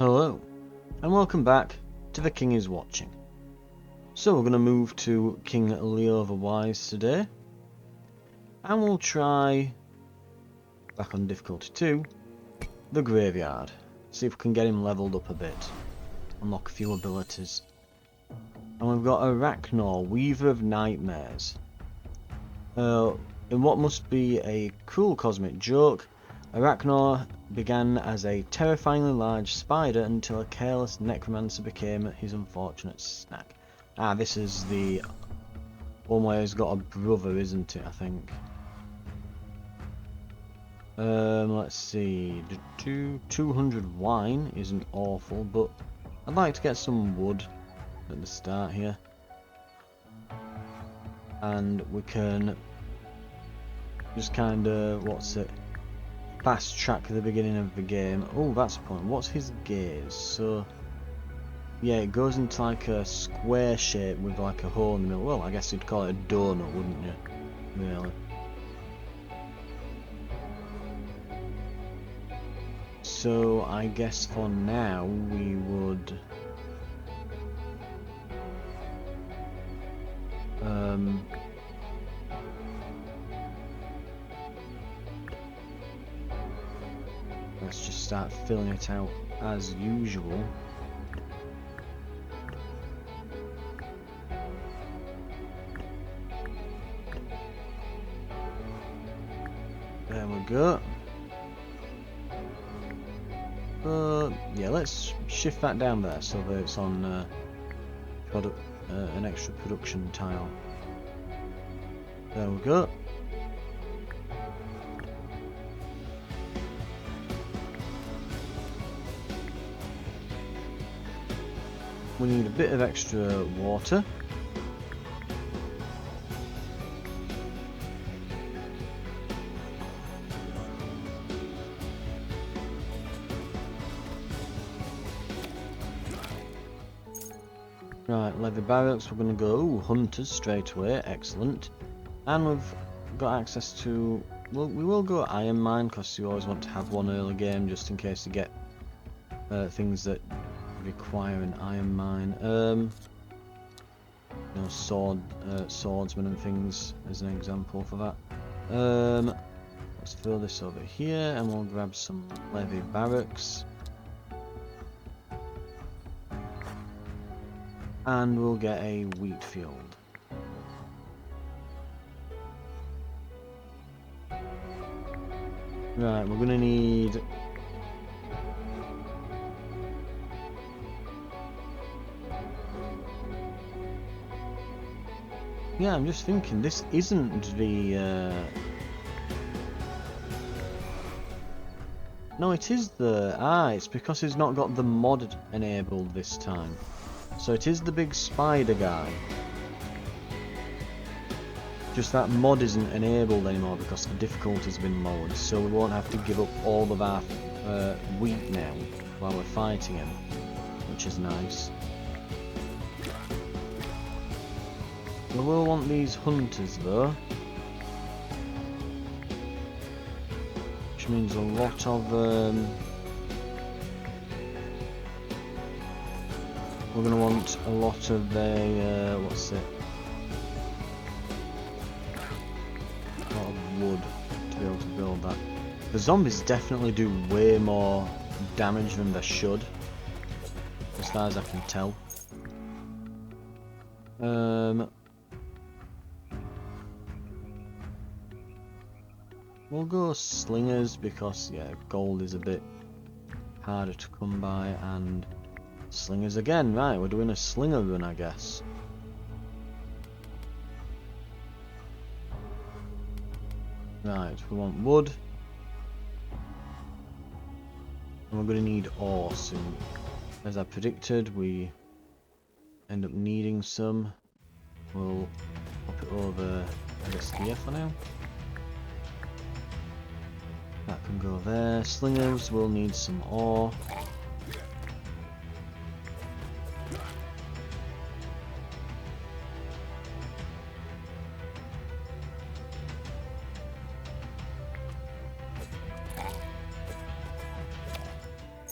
Hello, and welcome back to The King is Watching. So we're going to move to King Leo the Wise today, and we'll try, back on difficulty 2, the Graveyard. See if we can get him leveled up a bit, unlock a few abilities. And we've got Arachnor, Weaver of Nightmares. In what must be a cruel cosmic joke, Arachnor began as a terrifyingly large spider until a careless necromancer became his unfortunate snack. Ah, this is the one where he's got a brother, isn't it, I think? Let's see. 200 wine isn't awful, but I'd like to get some wood at the start here. And we can just kind of, fast track the beginning of the game. Oh, that's a point. What's his gaze? So, yeah, it goes into like a square shape with like a hole in the middle. Well, I guess you'd call it a donut, wouldn't you? Really. So, I guess for now we would... let's just start filling it out as usual. There we go. Yeah, let's shift that down there so that it's on an extra production tile. There we go. We need a bit of extra water. Right, leather barracks, we're going to go hunters straight away, excellent. And we've got access to, well, we will go iron mine because you always want to have one early game just in case you get things that require an iron mine. You know, swordsmen and things as an example for that. Let's fill this over here and we'll grab some levy barracks. And we'll get a wheat field. Right, we're gonna need... Yeah, I'm just thinking, this isn't the... No, it is the... Ah, it's because it's not got the mod enabled this time. So it is the big spider guy. Just that mod isn't enabled anymore because the difficulty's been lowered, so we won't have to give up all of our wheat now while we're fighting him, which is nice. We will want these hunters though, which means a lot of we're going to want a lot of a, what's it? A lot of wood to be able to build that. The zombies definitely do way more damage than they should, as far as I can tell. We'll go slingers because, yeah, gold is a bit harder to come by, and slingers again. Right, we're doing a slinger run, I guess. Right, we want wood. And we're going to need ore soon. As I predicted, we end up needing some. We'll pop it over, I guess, here for now. That can go there. Slingers will need some ore.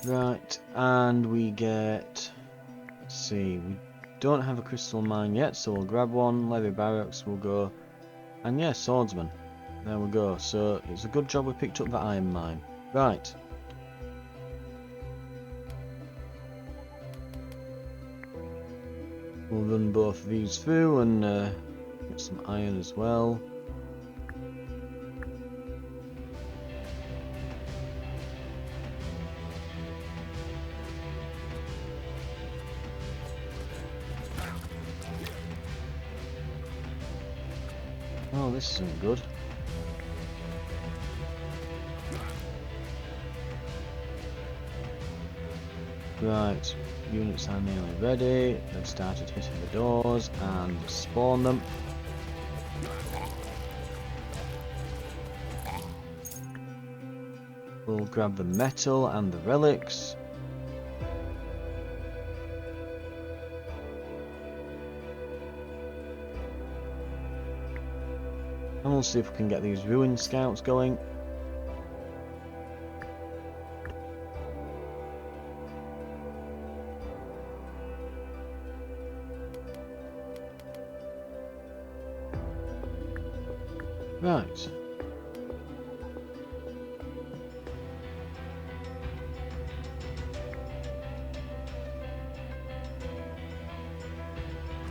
Right, and we get... Let's see, we don't have a crystal mine yet, so we'll grab one. Levy barracks, we'll go. And yeah, swordsman. There we go. So it's a good job we picked up the iron mine. Right. We'll run both of these through and get some iron as well. Oh, this isn't good. Right, units are nearly ready. They've started hitting the doors and spawn them. We'll grab the metal and the relics. And we'll see if we can get these ruin scouts going. Right.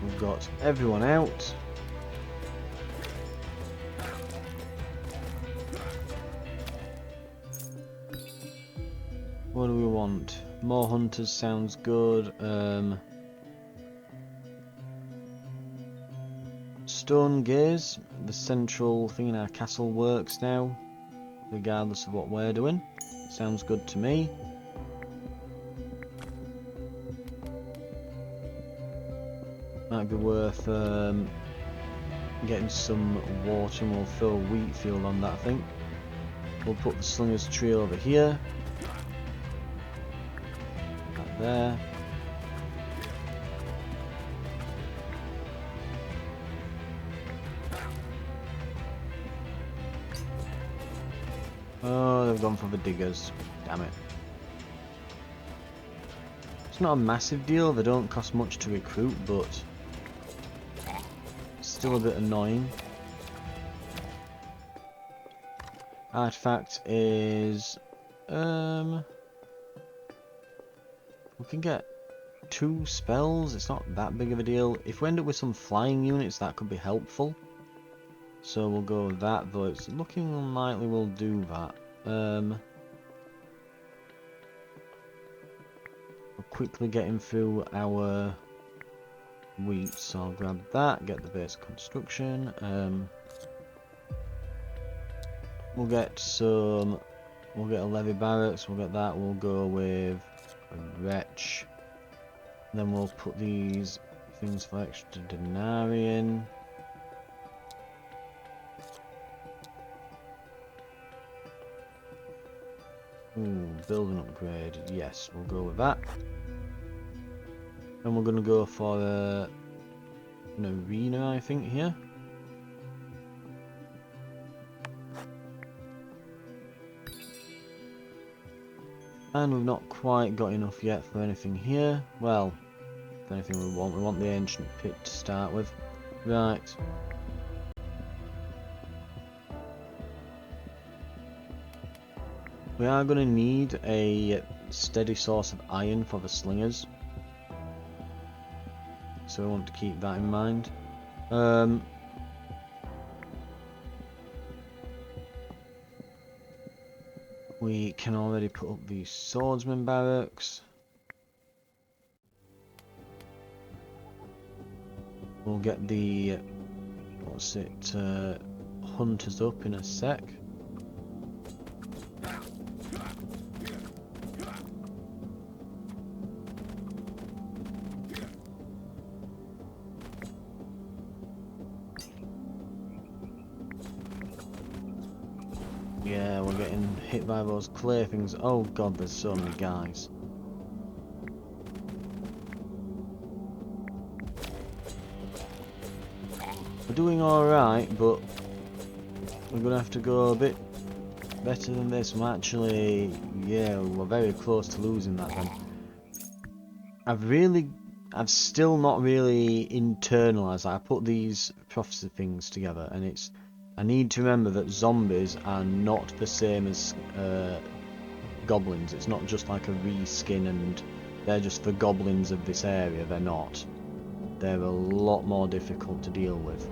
We've got everyone out. What do we want? More hunters sounds good. Stone gaze, the central thing in our castle works now, regardless of what we're doing. Sounds good to me. Might be worth getting some water, and we'll throw a wheat field on that, I think. We'll put the slinger's tree over here. That there. Oh, they've gone for the diggers. Damn it. It's not a massive deal, they don't cost much to recruit, but it's still a bit annoying. Artifact is... we can get 2 spells, it's not that big of a deal. If we end up with some flying units, that could be helpful. So we'll go with that, though it's looking unlikely we'll do that. We're quickly getting through our wheat, so I'll grab that, get the base construction. We'll get a levy barracks, we'll get that, we'll go with a wretch. Then we'll put these things for extra denarii in. Ooh, building upgrade, yes, we'll go with that. And we're going to go for an arena, I think, here. And we've not quite got enough yet for anything here. Well, if anything we want the ancient pit to start with. Right. We are going to need a steady source of iron for the slingers. So we want to keep that in mind. We can already put up the swordsman barracks. We'll get the hunters up in a sec. Yeah, we're getting hit by those clay things. Oh god, there's so many guys. We're doing alright, but we're gonna have to go a bit better than this. I'm actually, yeah, we're very close to losing that then. I've still not really internalized. I put these prophecy things together, and I need to remember that zombies are not the same as goblins. It's not just like a reskin and they're just the goblins of this area. They're not. They're a lot more difficult to deal with.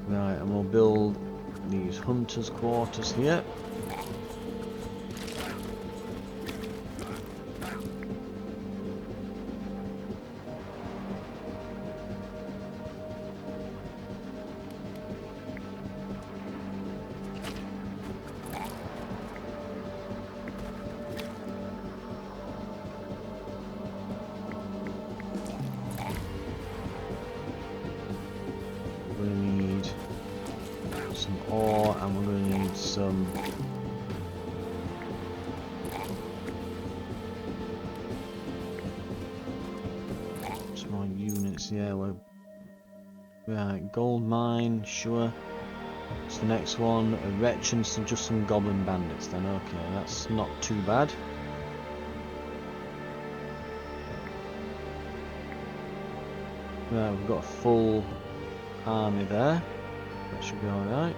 Right, and we'll build these hunters' quarters here. We're going to need some ore, and we're going to need some more units. Yeah, we're right. Gold mine, sure. It's the next one. A wretch and just some goblin bandits. Then okay, that's not too bad. Right, we've got a full army there. That should be alright.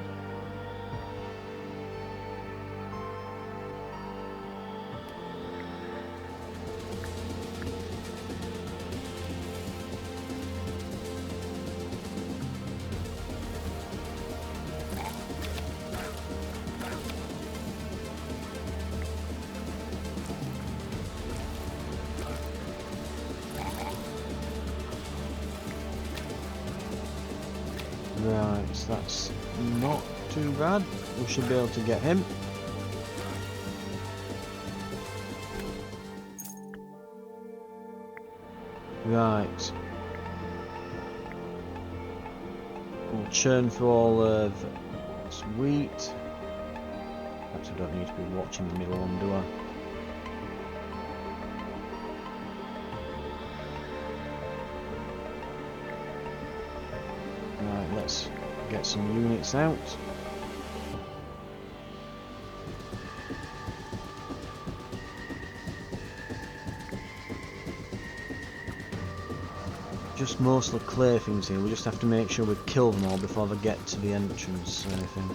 Right, so that's not too bad. We should be able to get him. Right. We'll churn through all of this wheat. Perhaps I don't need to be watching the middle one, do I? Right, let's get some units out. Just mostly clear things here. We just have to make sure we kill them all before they get to the entrance or anything.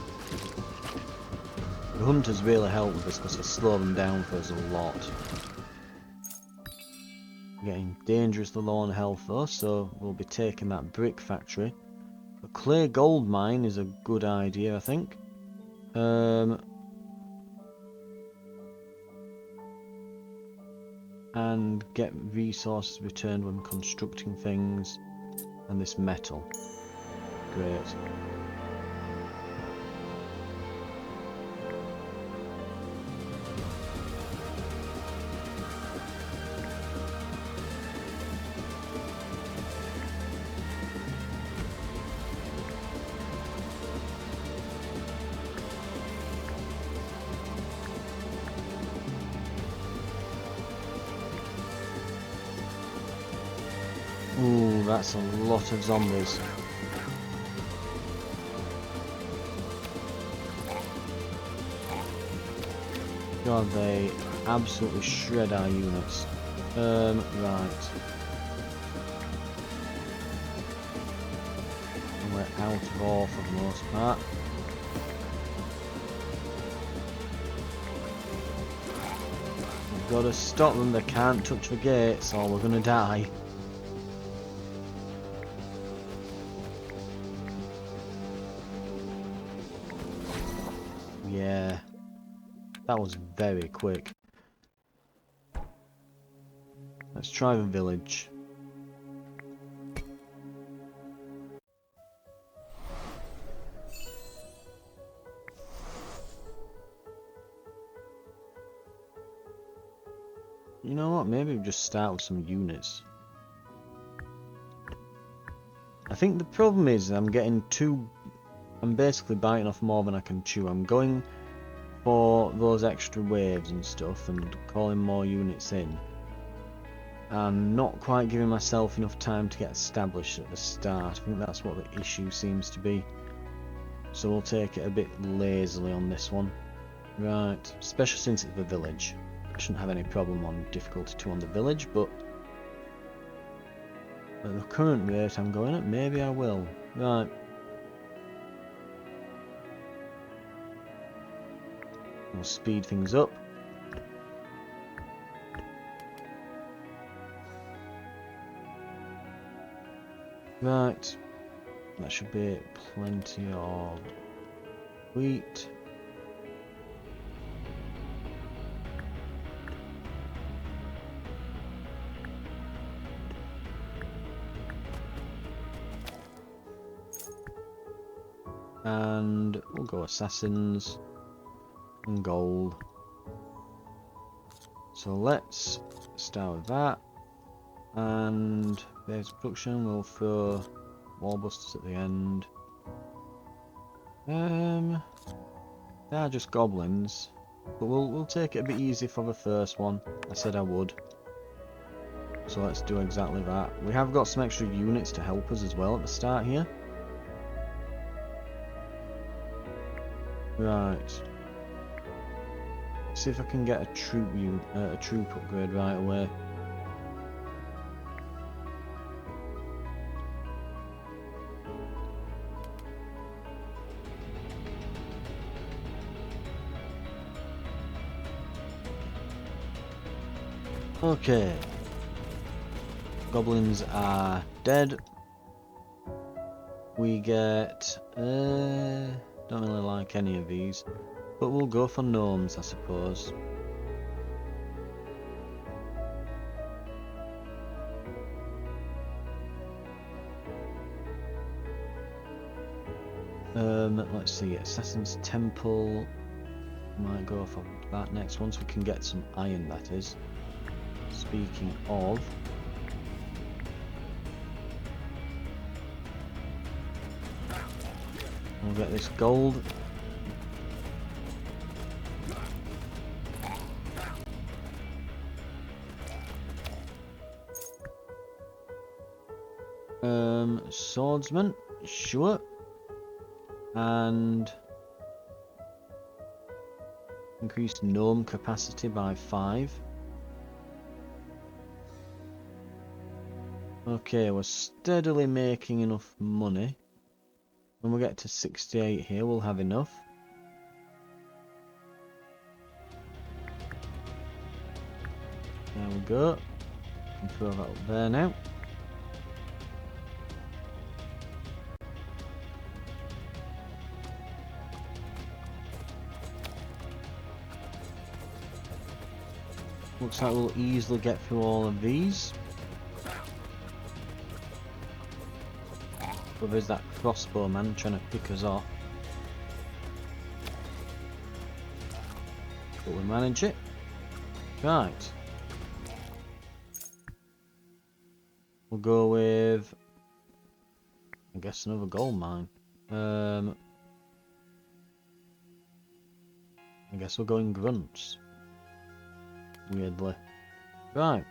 The hunters really help with this because they slow them down for us a lot. Getting dangerously low on health though, so we'll be taking that brick factory. A clear gold mine is a good idea, I think. And get resources returned when constructing things. And this metal. Great. Ooh, that's a lot of zombies. God, they absolutely shred our units. Right. And we're out of ore for the most part. We've got to stop them, they can't touch the gates or we're gonna die. Yeah, that was very quick. Let's try the village. You know what, maybe we'll just start with some units. I think the problem is I'm basically biting off more than I can chew. I'm going for those extra waves and stuff and calling more units in. and not quite giving myself enough time to get established at the start. I think that's what the issue seems to be. So we'll take it a bit lazily on this one. Right, especially since it's the village. I shouldn't have any problem on difficulty 2 on the village, but at the current rate I'm going at, maybe I will. Right. We'll speed things up. Right. That should be plenty of wheat. And we'll go assassins and gold. So let's start with that. And there's production, we'll throw wall busters at the end. They are just goblins, but we'll take it a bit easy for the first one. I said I would. So let's do exactly that. We have got some extra units to help us as well at the start here. Right. See if I can get a troop upgrade right away. Okay. Goblins are dead. We get... don't really like any of these. But we'll go for gnomes, I suppose. Let's see, Assassin's Temple. Might go for that next once we can get some iron, that is. Speaking of... we'll get this gold. Swordsman, sure. And increase gnome capacity by 5. Okay, we're steadily making enough money. When we get to 68 here, we'll have enough. There we go. Can throw that up there now. Looks like we'll easily get through all of these. But there's that crossbow man trying to pick us off. But we manage it. Right. We'll go with... I guess another gold mine. I guess we'll go in grunts. Weirdly. Right.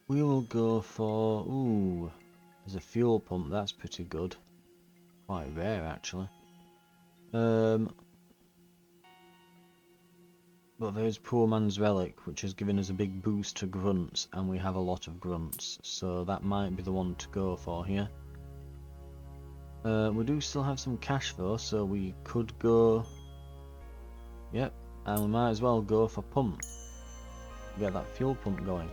We will go for... ooh, there's a fuel pump, that's pretty good. Quite rare, actually. But there's Poor Man's Relic, which has given us a big boost to grunts, and we have a lot of grunts, so that might be the one to go for here. We do still have some cash though, so we could go... yep, and we might as well go for pump. Get that fuel pump going.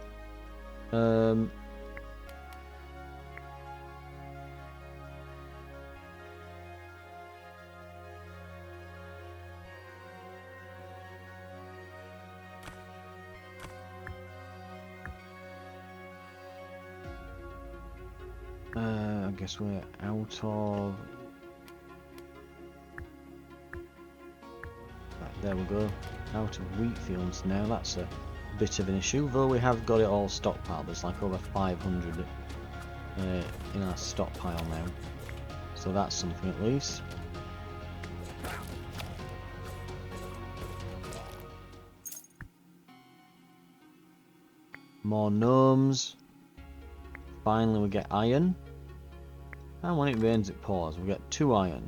I guess we're out of There we go. Out of wheat fields now. That's a bit of an issue, though we have got it all stockpiled. There's like over 500 in our stockpile now. So that's something at least. More gnomes. Finally we get iron. And when it rains it pours. We get 2 iron.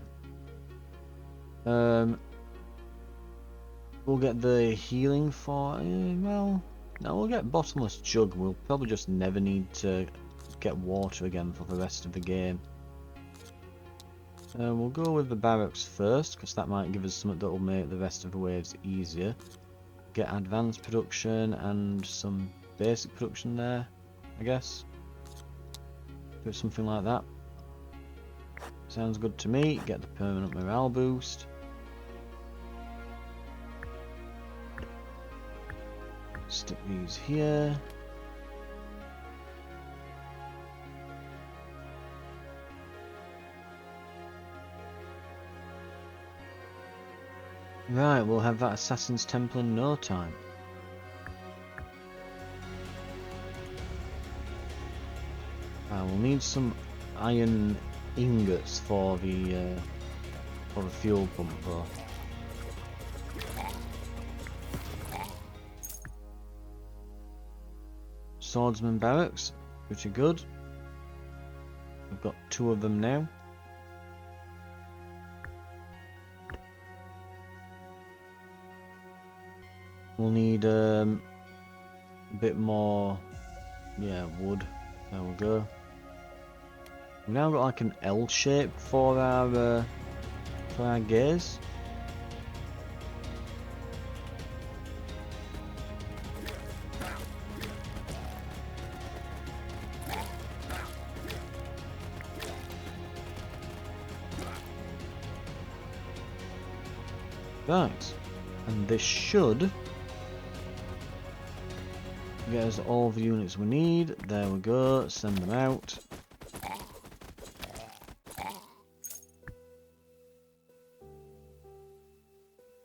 We'll get the healing for... well, no, we'll get bottomless jug. We'll probably just never need to get water again for the rest of the game. We'll go with the barracks first, because that might give us something that will make the rest of the waves easier. Get advanced production and some basic production there, I guess. Do something like that. Sounds good to me. Get the permanent morale boost. Stick these here. Right, we'll have that Assassin's Temple in no time. We'll need some iron ingots for the fuel pump though. Swordsman barracks, pretty good. We've got 2 of them now. We'll need a bit more, wood. There we go. We've now got like an L shape for our gaze. Right, and this should get us all the units we need. There we go, send them out.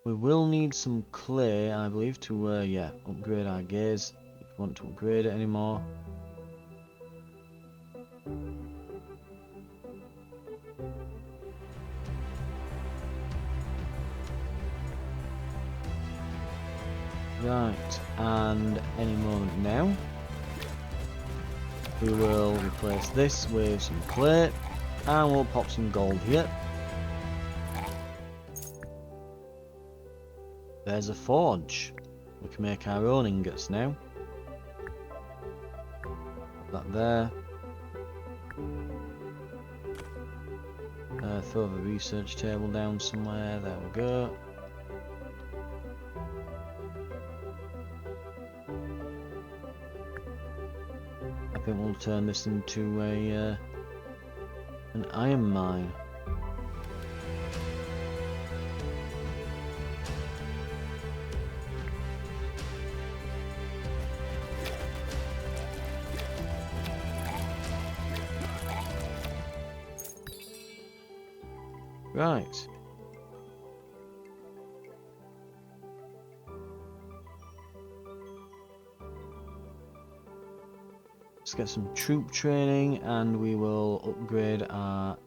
We will need some clay, I believe, to upgrade our gaze if we want to upgrade it anymore. Right, and any moment now we will replace this with some clay and we'll pop some gold here. There's a forge. We can make our own ingots now. Put that there. Throw the research table down somewhere. There we go. I think we'll turn this into an iron mine. Right. Let's get some troop training and we will upgrade our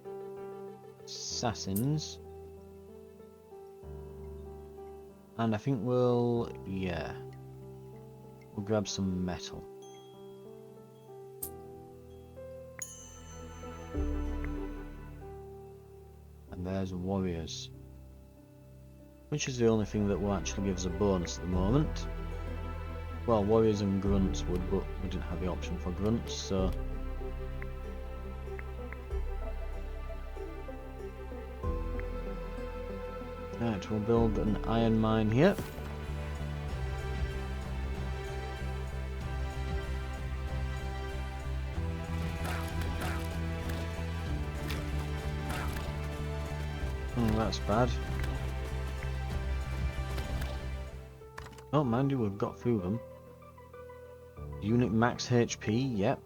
assassins. And I think we'll grab some metal. And there's warriors. Which is the only thing that will actually give us a bonus at the moment. Well, warriors and grunts would, but we didn't have the option for grunts, so... Right, we'll build an iron mine here. Oh, that's bad. Oh, mind you, we've got through them. Unit max HP, yep.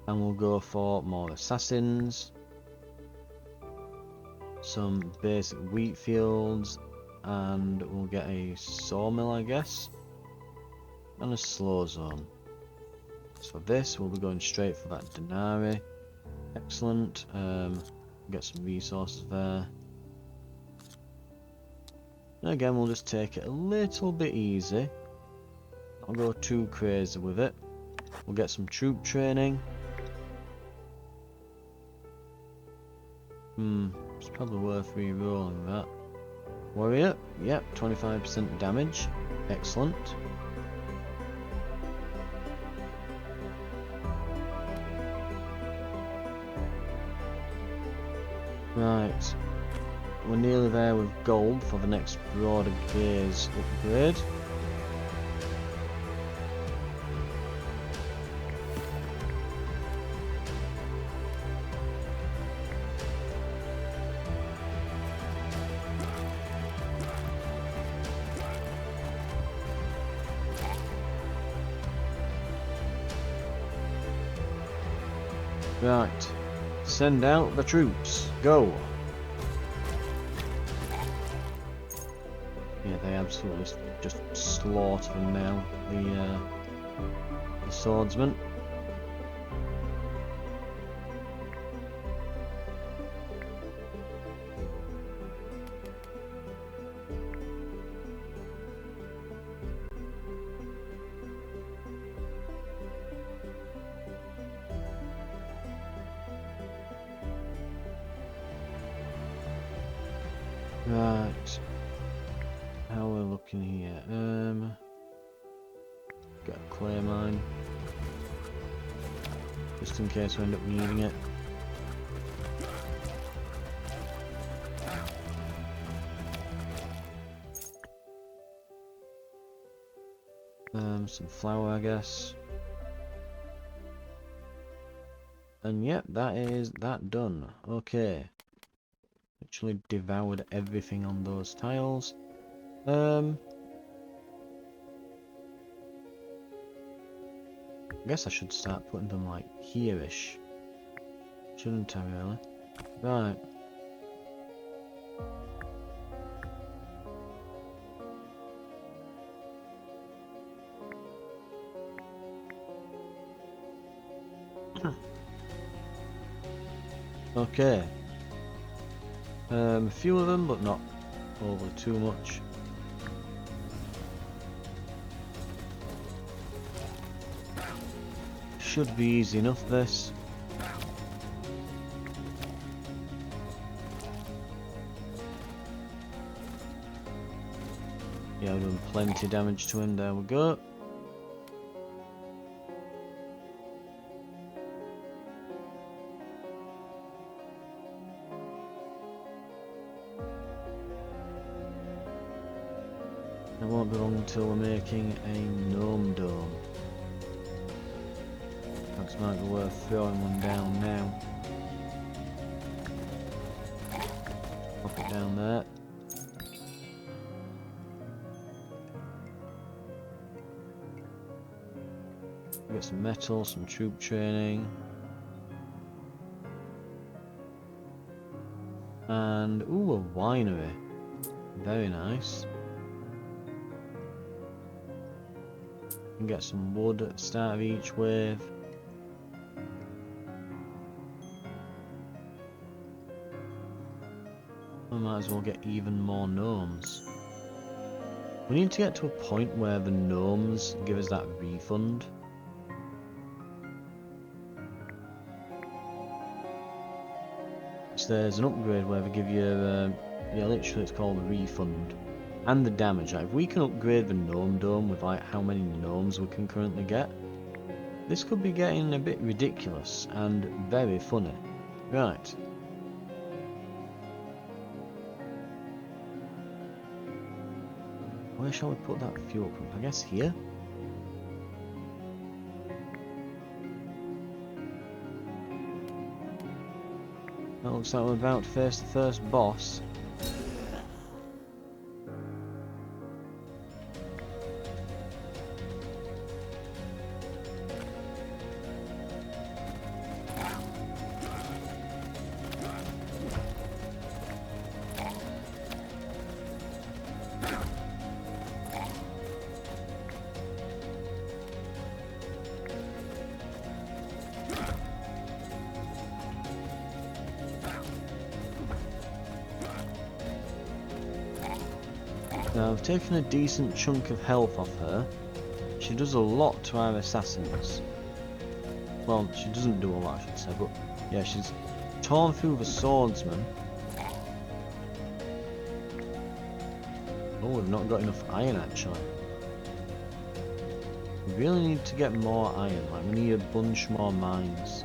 And we'll go for more assassins. Some basic wheat fields. and we'll get a sawmill, I guess, and a slow zone. So this, we'll be going straight for that denari. Excellent. Get some resources there. And again, we'll just take it a little bit easy. Not go too crazy with it. We'll get some troop training. It's probably worth re-rolling that. Warrior, yep, 25% damage. Excellent. Right. We're nearly there with gold for the next broader gaze upgrade. Right. Send out the troops. Go. Yeah, they absolutely just slaughter them now. The swordsman. Right. How are we looking here? Get a clay mine. Just in case we end up needing it. Some flour, I guess. And yep, that is that done. Okay. Actually devoured everything on those tiles. I guess I should start putting them like here-ish. Shouldn't I really? Right. Okay. A few of them, but not overly too much. Should be easy enough, this. Yeah, we're doing plenty of damage to him. There we go. It won't be long until we're making a gnome dome. That might be worth throwing one down now. Pop it down there. Get some metal, some troop training. And, ooh, a winery. Very nice. And get some wood at the start of each wave. We might as well get even more gnomes. We need to get to a point where the gnomes give us that refund. So there's an upgrade where they give you, yeah, literally it's called the refund. And the damage. Like, if we can upgrade the gnome dome with like how many gnomes we can currently get, this could be getting a bit ridiculous and very funny. Right. Where shall we put that fuel pump? I guess here? That looks like we're about to face the first boss. Now I've taken a decent chunk of health off her. She does a lot to our assassins. Well, she doesn't do a lot, I should say, but yeah, she's torn through the swordsman. Oh, we've not got enough iron actually. We really need to get more iron, like we need a bunch more mines.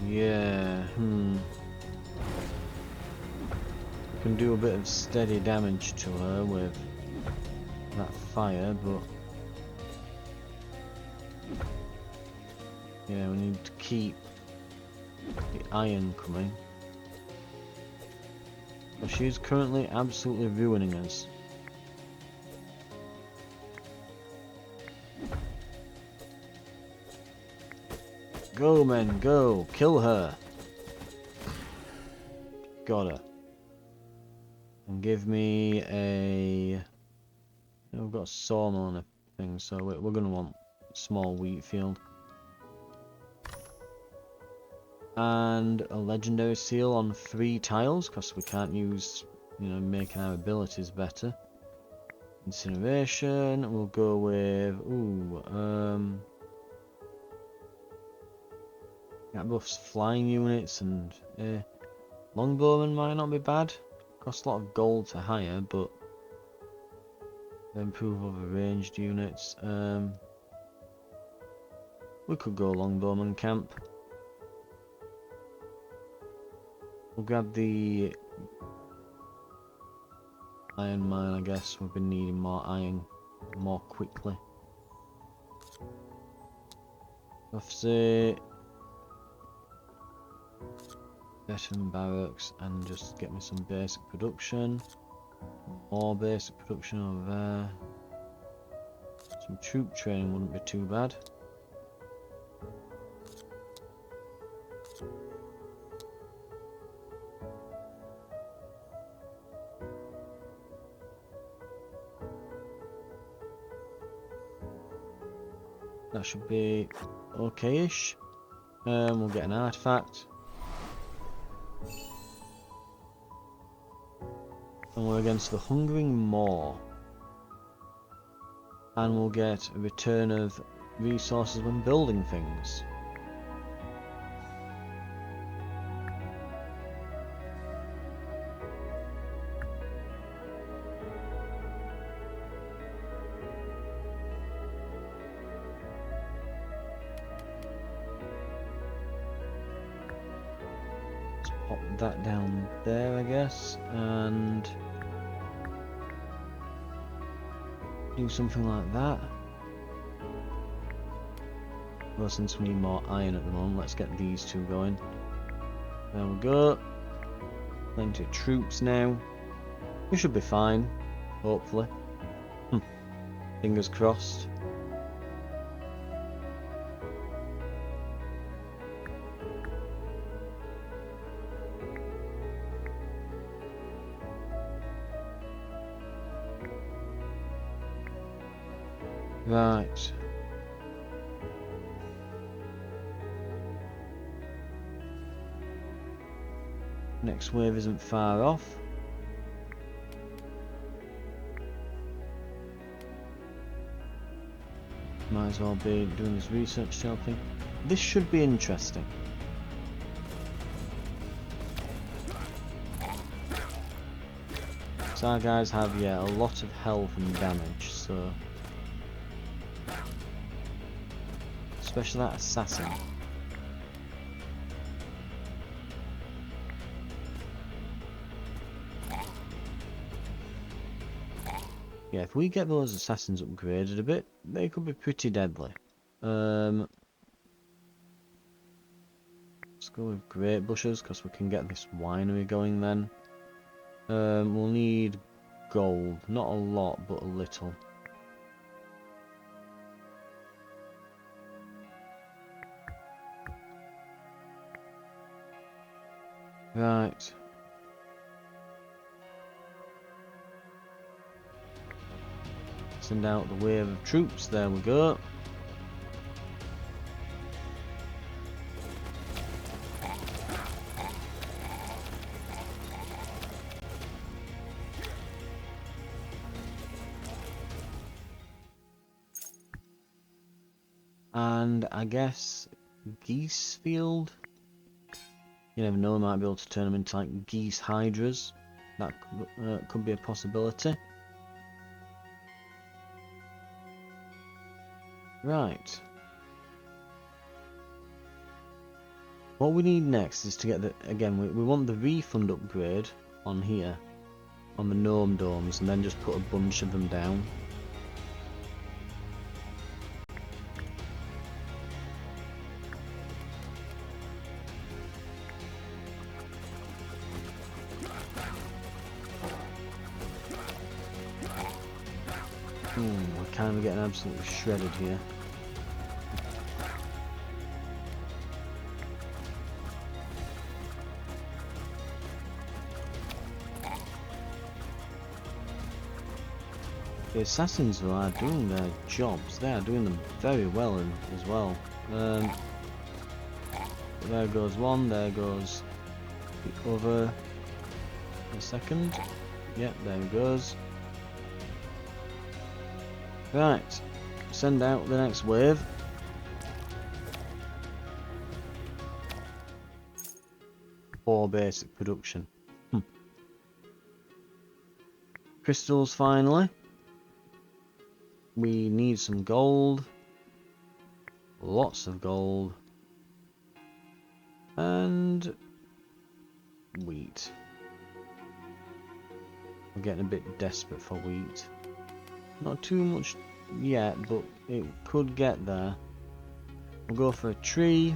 Yeah, can do a bit of steady damage to her with that fire, but yeah, we need to keep the iron coming. But she's currently absolutely ruining us. Go men, go! Kill her! Got her. And give me a... We've got a sawmill and a thing, so we're going to want a small wheat field. And a legendary seal on 3 tiles, because we can't use, making our abilities better. Incineration, we'll go with... that buffs flying units, and longbowmen might not be bad. Cost a lot of gold to hire, but they improve over ranged units. We could go longbowman camp. We'll grab the iron mine, I guess. We've been needing more iron more quickly. Let's say veteran barracks and just get me some basic production. More basic production over there. Some troop training wouldn't be too bad. That should be okay-ish. We'll get an artifact. And we're against the Hungering Maw. And we'll get a return of resources when building things. Pop that down there, I guess, and do something like that. Well, since we need more iron at the moment, let's get these two going. There we go. Plenty of troops now. We should be fine, hopefully. Fingers crossed. Right. Next wave isn't far off. Might as well be doing this research type thing. This should be interesting. So our guys have, a lot of health and damage, so... Especially that assassin. Yeah, if we get those assassins upgraded a bit, they could be pretty deadly. Let's go with great bushes, because we can get this winery going then. We'll need gold. Not a lot, but a little. Right. Send out the wave of troops. There we go. And I guess geese field. You never know, I might be able to turn them into like geese hydras. That could be a possibility. Right. What we need next is to get the, again, we want the refund upgrade on here, on the gnome domes, and then just put a bunch of them down. We're kind of getting absolutely shredded here. The assassins though are doing their jobs. They are doing them very well as well. There goes one, there goes the other. A second. Yep, there it goes. Right, send out the next wave. For basic production. Crystals finally. We need some gold. Lots of gold. And wheat. We're getting a bit desperate for wheat. Not too much yet, but it could get there. We'll go for a tree.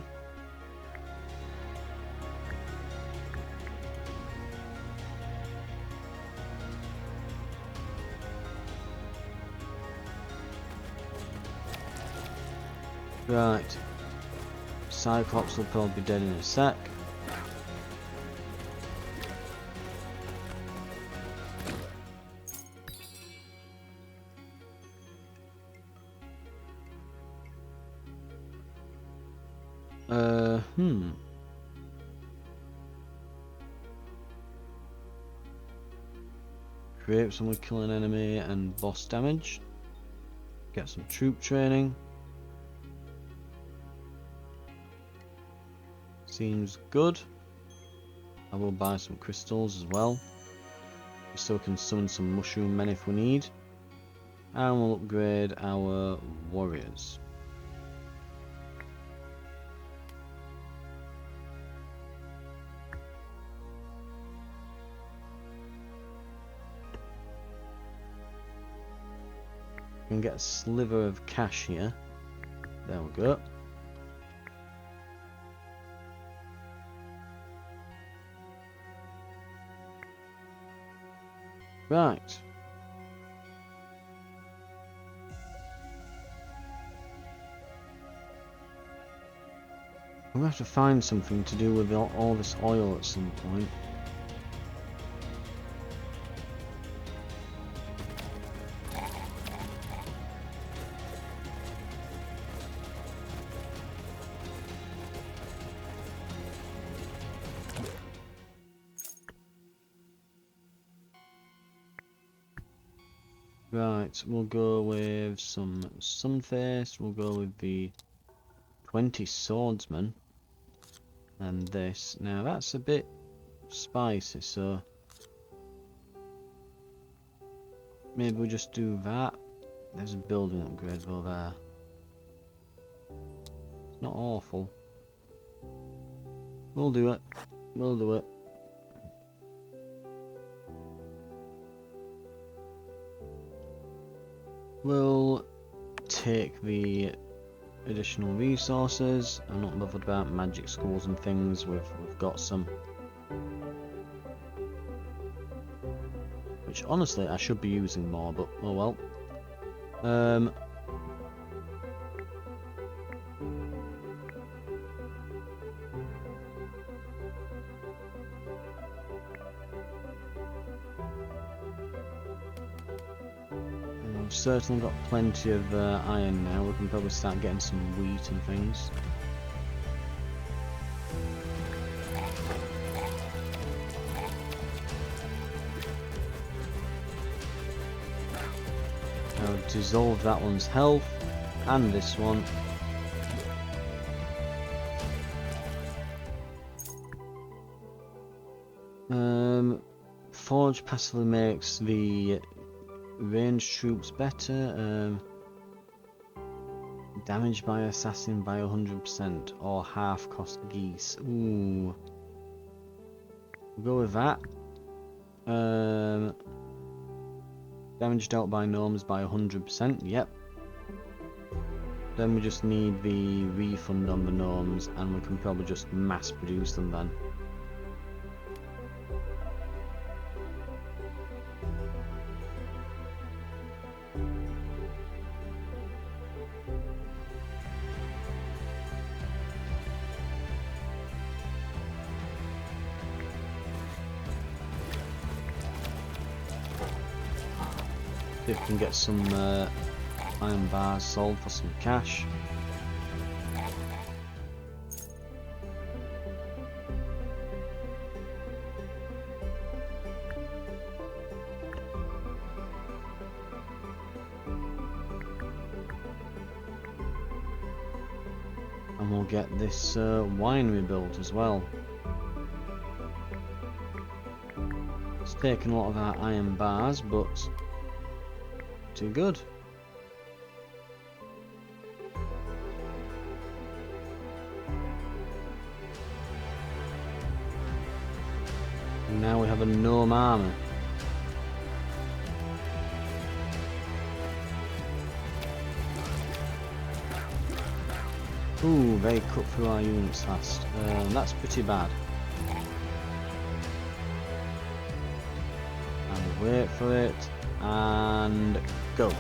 Right. Cyclops will probably be dead in a sec. Create someone kill an enemy and boss damage. Get some troop training. Seems good. I will buy some crystals as well, so we can summon some mushroom men if we need. And we'll upgrade our warriors. We can get a sliver of cash here. There we go. Right. We'll have to find something to do with all this oil at some point. Right, we'll go with some Sunface, we'll go with the 20 Swordsman, and this. Now that's a bit spicy, so maybe we just do that. There's a building upgrade over there. It's not awful. We'll do it. We'll do it. We'll take the additional resources. I'm not bothered about magic schools and things. We've got some. Which honestly I should be using more, but oh well. we've certainly got plenty of iron now. We can probably start getting some wheat and things. Now dissolve that one's health and this one. Forge passively makes the ranged troops better. Damage by assassin by 100% or half cost geese. Ooh. We'll go with that. Damage dealt by gnomes by 100%. Yep. Then we just need the refund on the gnomes, and we can probably just mass produce them then. If we can get some iron bars sold for some cash. And we'll get this winery built as well. It's taken a lot of our iron bars, but too good. And now we have a gnome army. Ooh, they cut through our units fast. That's pretty bad. And wait for it. And go.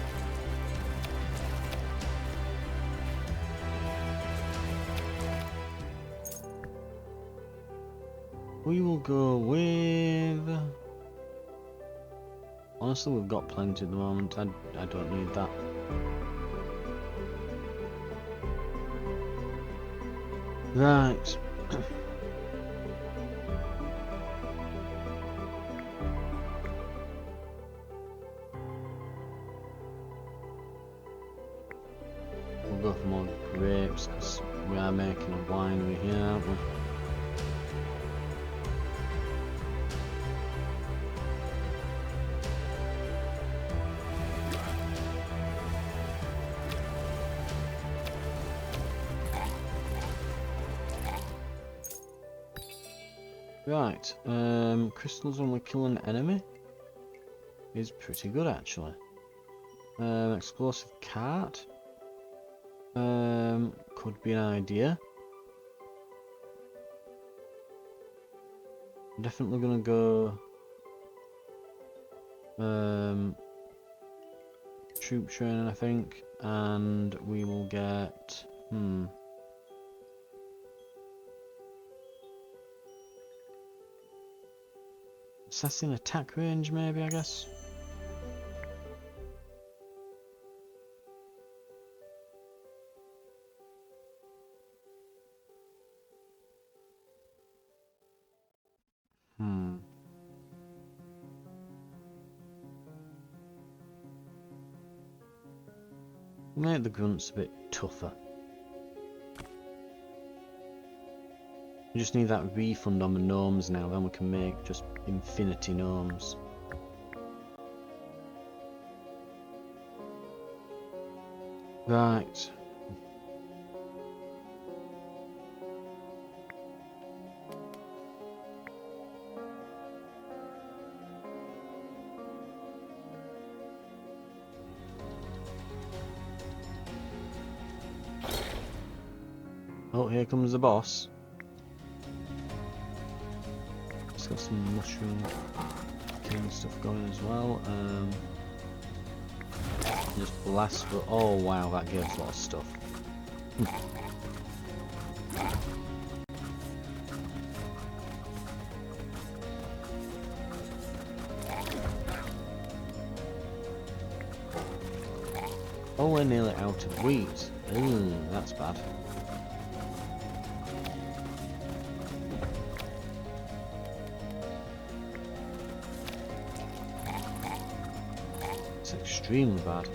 We will go with... Honestly, we've got plenty at the moment. I don't need that. Right. We'll go for more grapes because we are making a winery here, aren't we? Right, crystals when we kill an enemy is pretty good actually. Explosive cart could be an idea. Definitely gonna go troop training, I think, and we will get assassin attack range, maybe, I guess. Make the grunts a bit tougher. We just need that refund on the gnomes now, then we can make just infinity gnomes. Right. Oh, here comes the boss. It's got some mushroom killing stuff going as well. Just blast for... Oh wow, that gives a lot of stuff. Oh, we're nearly out of wheat. Ooh, that's bad. It's extremely bad.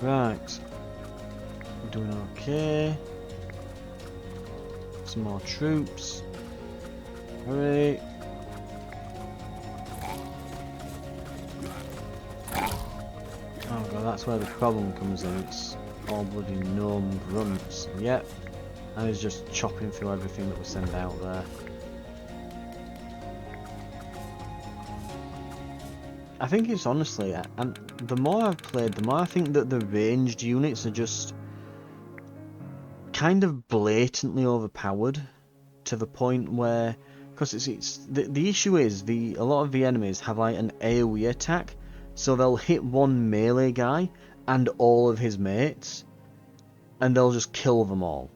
Right. We're doing okay. Some more troops. Hurry. Oh god, that's where the problem comes in. It's all bloody gnome grunts. Yep. I was just chopping through everything that was sent out there. I think it's honestly, and the more I've played, the more I think that the ranged units are just kind of blatantly overpowered to the point where, because the issue is a lot of the enemies have like an AoE attack, so they'll hit one melee guy and all of his mates, and they'll just kill them all.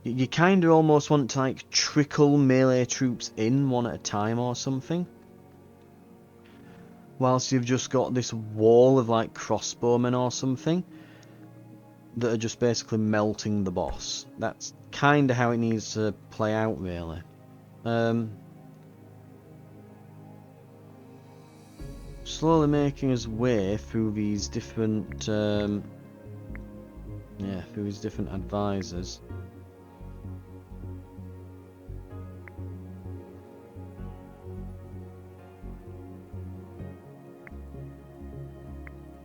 You kind of almost want to like trickle melee troops in one at a time or something, whilst you've just got this wall of like crossbowmen or something that are just basically melting the boss. That's kind of how it needs to play out, really. Slowly making his way through these different, through his different advisors.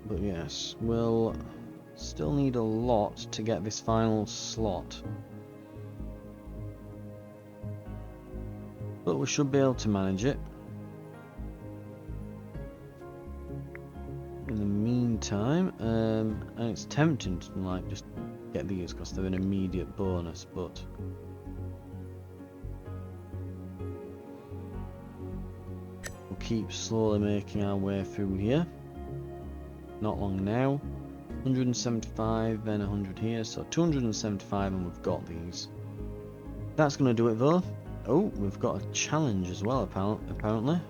But yes, we'll still need a lot to get this final slot. But we should be able to manage it. In the meantime, and it's tempting to like just get these because they're an immediate bonus, but we'll keep slowly making our way through here. Not long now. 175, then 100 here, so 275, and we've got these. That's going to do it though. Oh, we've got a challenge as well, apparently.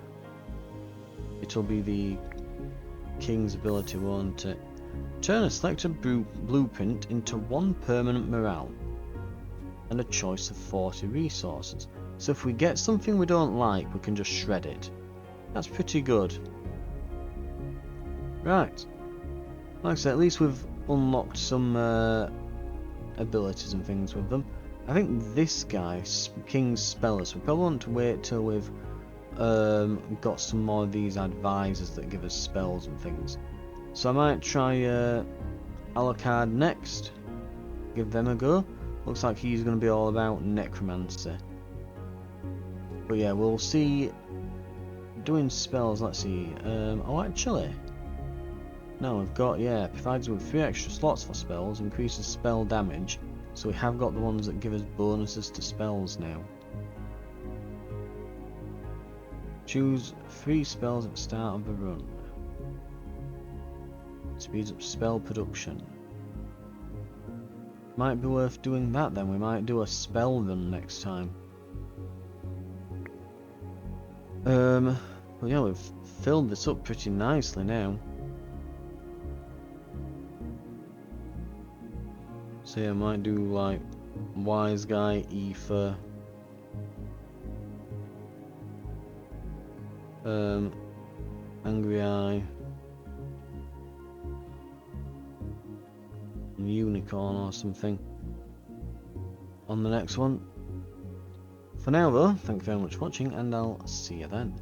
It'll be the King's ability, won't it? Turn a selected blueprint into 1 permanent morale and a choice of 40 resources. So if we get something we don't like, we can just shred it. That's pretty good. Right. Like I said, at least we've unlocked some abilities and things with them. I think this guy, King's Spellers, we probably want to wait till we've got some more of these advisors that give us spells and things. So I might try Alucard next, give them a go. Looks like he's going to be all about necromancy. But yeah, we'll see. Doing spells, let's see. Oh, actually, no, we've got, yeah, provides with 3 extra slots for spells, increases spell damage. So we have got the ones that give us bonuses to spells now. Choose 3 spells at the start of the run. Speeds up spell production. Might be worth doing that then. We might do a spell run next time. Well, yeah, we've filled this up pretty nicely now. So yeah, I might do like Wise Guy, Ether, Angry Eye, Unicorn or something on the next one. For now though, thank you very much for watching, and I'll see you then.